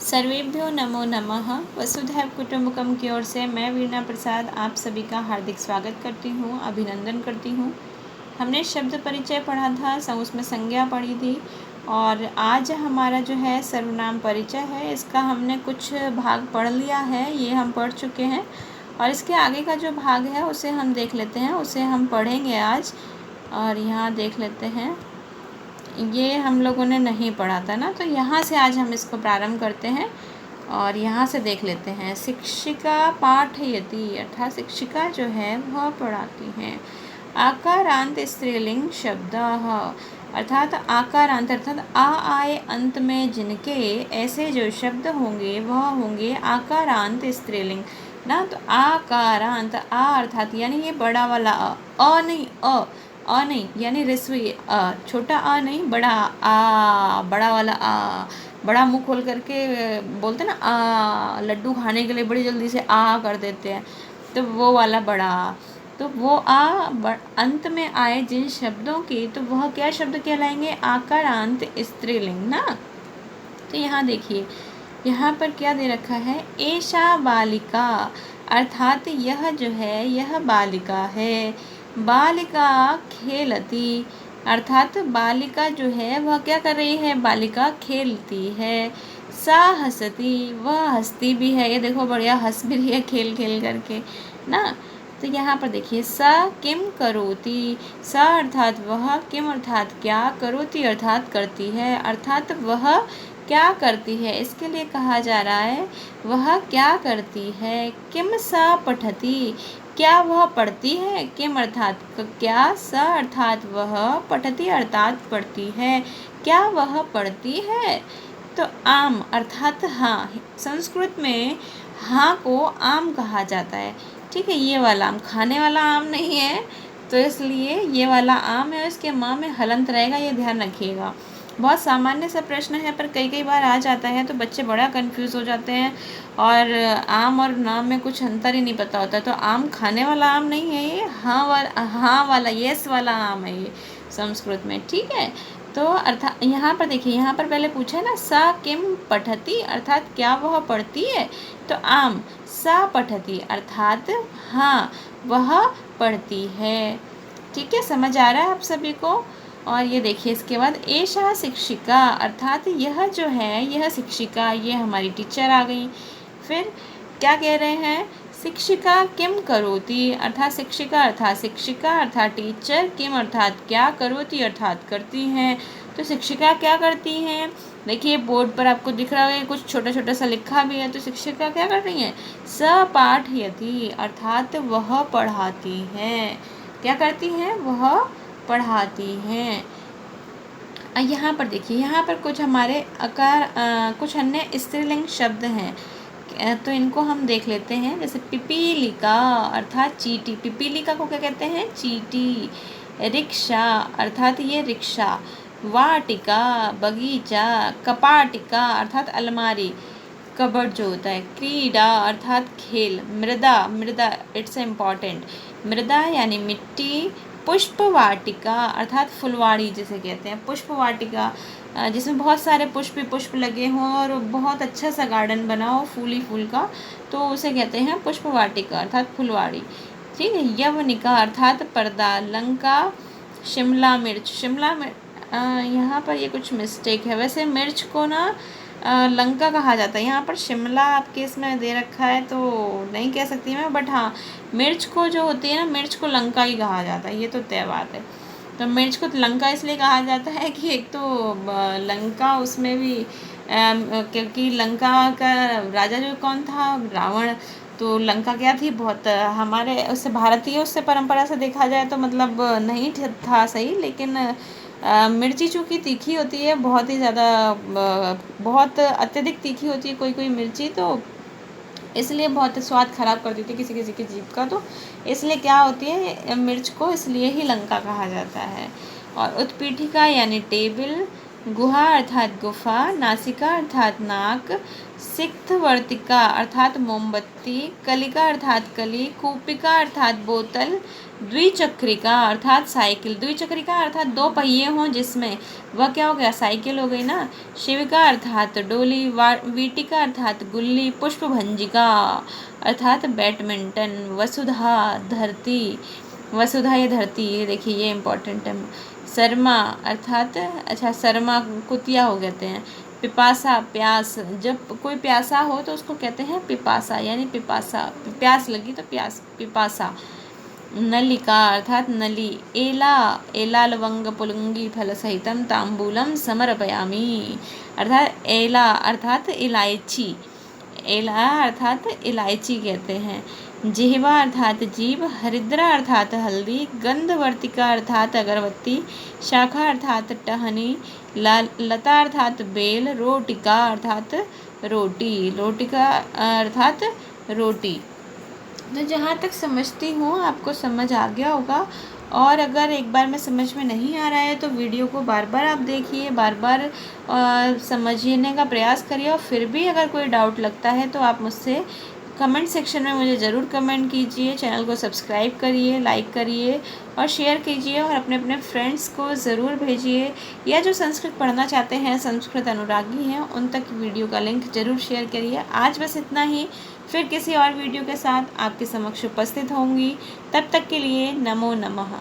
सर्वेभ्यो नमो नमः। वसुधैव कुटुम्बकम की ओर से मैं वीणा प्रसाद आप सभी का हार्दिक स्वागत करती हूँ, अभिनंदन करती हूँ। हमने शब्द परिचय पढ़ा था, उसमें संज्ञा पढ़ी थी और आज हमारा जो है सर्वनाम परिचय है, इसका हमने कुछ भाग पढ़ लिया है, ये हम पढ़ चुके हैं और इसके आगे का जो भाग है उसे हम देख लेते हैं, उसे हम पढ़ेंगे आज। और यहाँ देख लेते हैं, ये हम लोगों ने नहीं पढ़ा था ना, तो यहाँ से आज हम इसको प्रारंभ करते हैं और यहाँ से देख लेते हैं। शिक्षिका पाठयति अर्थात शिक्षिका जो है वह पढ़ाती हैं। आकारांत स्त्रीलिंग शब्द अर्थात आकारांत अर्थात आ आए अंत में जिनके ऐसे जो शब्द होंगे वह होंगे आकारांत स्त्रीलिंग ना। तो आकारांत आ अर्थात यानी ये बड़ा वाला अ नहीं, अ नहीं यानी ऋस्व छोटा आ नहीं, बड़ा आ, बड़ा वाला आ, बड़ा मुंह खोल करके बोलते ना आ, लड्डू खाने के लिए बड़ी जल्दी से आ कर देते हैं, तो वो वाला बड़ा आ। तो वो अंत में आए जिन शब्दों की, तो वह क्या शब्द कहलाएंगे? आकारांत स्त्रीलिंग ना। तो यहाँ देखिए, यहाँ पर क्या दे रखा है? एषा बालिका अर्थात यह जो है यह बालिका है। बालिका खेलती अर्थात बालिका जो है वह क्या कर रही है? बालिका खेलती है। सा हंसती वह हंसती भी है, ये देखो बढ़िया हंस भी रही है खेल खेल करके ना। तो यहाँ पर देखिए, सा किम करोति, सा अर्थात वह, किम अर्थात क्या, करोति अर्थात करती है, अर्थात वह क्या करती है, इसके लिए कहा जा रहा है वह क्या करती है। किम सा पठती, क्या वह पढ़ती है? किम अर्थात क्या, सा अर्थात वह, पठती अर्थात पढ़ती है, क्या वह पढ़ती है? तो आम अर्थात हाँ, संस्कृत में हाँ को आम कहा जाता है, ठीक है। ये वाला आम खाने वाला आम नहीं है, तो इसलिए ये वाला आम है, इसके माँ में हलंत रहेगा, ये ध्यान रखिएगा। बहुत सामान्य सा प्रश्न है, पर कई कई बार आ जाता है तो बच्चे बड़ा कंफ्यूज हो जाते हैं और आम और नाम में कुछ अंतर ही नहीं पता होता। तो आम खाने वाला आम नहीं है ये, हाँ वाला यस वाला आम है ये संस्कृत में, ठीक है। तो अर्थात यहाँ पर देखिए, यहाँ पर पहले पूछा है ना, सा किम पठती अर्थात क्या वह पढ़ती है। तो आम सा पठती अर्थात हाँ वह पढ़ती है, ठीक है। समझ आ रहा है आप सभी को? और ये देखिए इसके बाद एषा शिक्षिका अर्थात यह जो है यह शिक्षिका, ये हमारी टीचर आ गई। फिर क्या कह रहे हैं? शिक्षिका किम करोति अर्थात शिक्षिका अर्थात टीचर, किम अर्थात क्या, करोति अर्थात करती हैं। तो शिक्षिका क्या करती हैं? देखिए बोर्ड पर आपको दिख रहा है, कुछ छोटा छोटा सा लिखा भी है। तो शिक्षिका क्या कर रही हैं? स पाठयति अर्थात वह पढ़ाती हैं। क्या करती हैं? वह पढ़ाती हैं। यहाँ पर देखिए, यहाँ पर कुछ हमारे कुछ अन्य स्त्रीलिंग शब्द हैं, तो इनको हम देख लेते हैं। जैसे पिपीलिका अर्थात चींटी, पिपीलिका को क्या कहते हैं? चींटी। रिक्शा अर्थात ये रिक्शा। वाटिका बगीचा। कपाटिका अर्थात अलमारी, कबर्ड जो होता है। क्रीडा अर्थात खेल। मृदा इट्स इम्पॉर्टेंट, मृदा यानी मिट्टी। पुष्प वाटिका अर्थात फुलवाड़ी जिसे कहते हैं, पुष्प वाटिका जिसमें बहुत सारे पुष्प लगे हों और बहुत अच्छा सा गार्डन बना हो फूल का, तो उसे कहते हैं पुष्प वाटिका अर्थात फुलवाड़ी, ठीक है। यवनिका अर्थात पर्दा। लंका शिमला मिर्च, यहाँ पर ये कुछ मिस्टेक है, वैसे मिर्च को ना लंका कहा जाता है, यहाँ पर शिमला आपके इसमें दे रखा है तो नहीं कह सकती मैं, बट हाँ मिर्च को जो होती है ना, मिर्च को लंका ही कहा जाता है, ये तो तय बात है। तो मिर्च को लंका इसलिए कहा जाता है कि एक तो लंका उसमें भी क्योंकि लंका का राजा जो कौन था? रावण। तो लंका क्या थी? बहुत हमारे उससे भारतीय उससे परंपरा से देखा जाए तो मतलब नहीं था सही, लेकिन मिर्ची चूँकि तीखी होती है, बहुत ही ज़्यादा, बहुत अत्यधिक तीखी होती है कोई मिर्ची, तो इसलिए बहुत स्वाद ख़राब कर देती है किसी किसी की जीभ का। तो इसलिए क्या होती है, मिर्च को इसलिए ही लंका कहा जाता है। और उत्पीठिका यानी टेबल। गुहा अर्थात गुफा, नासिका अर्थात नाक, सिक्थवर्तिका अर्थात मोमबत्ती, कलिका अर्थात कली, कूपिका अर्थात बोतल, द्विचक्रिका अर्थात साइकिल। द्विचक्रिका अर्थात दो पहिए हों जिसमें, वह क्या हो गया, साइकिल हो गई ना। शिविका अर्थात डोली, वीटिका अर्थात गुल्ली, पुष्पभंजिका अर्थात बैडमिंटन, वसुधा धरती, वसुधा ये धरती, ये देखिए ये इम्पोर्टेंट है। शर्मा अर्थात, अच्छा शर्मा कुतिया हो कहते हैं। पिपासा प्यास, जब कोई प्यासा हो तो उसको कहते हैं पिपासा, यानी पिपासा, प्यास लगी तो प्यास, पिपासा। नलिका अर्थात नली। एला, एला लवंग पुलंगी फल सहितम तांबूलम समर्पयामी अर्थात एला अर्थात इलायची, एला अर्थात इलायची कहते हैं। जिह्वा अर्थात जीभ, हरिद्रा अर्थात हल्दी, गंधवर्तिका अर्थात अगरबत्ती, शाखा अर्थात टहनी, लता अर्थात बेल, रोटिका अर्थात रोटी, रोटिका अर्थात रोटी। तो जहाँ तक समझती हूँ आपको समझ आ गया होगा, और अगर एक बार में समझ में नहीं आ रहा है तो वीडियो को बार बार आप देखिए, बार बार समझने का प्रयास करिए, और फिर भी अगर कोई डाउट लगता है तो आप मुझसे कमेंट सेक्शन में मुझे ज़रूर कमेंट कीजिए। चैनल को सब्सक्राइब करिए, लाइक करिए और शेयर कीजिए, और अपने अपने फ्रेंड्स को ज़रूर भेजिए, या जो संस्कृत पढ़ना चाहते हैं, संस्कृत अनुरागी हैं, उन तक वीडियो का लिंक ज़रूर शेयर करिए। आज बस इतना ही, फिर किसी और वीडियो के साथ आपके समक्ष उपस्थित होंगी। तब तक के लिए नमो नमः।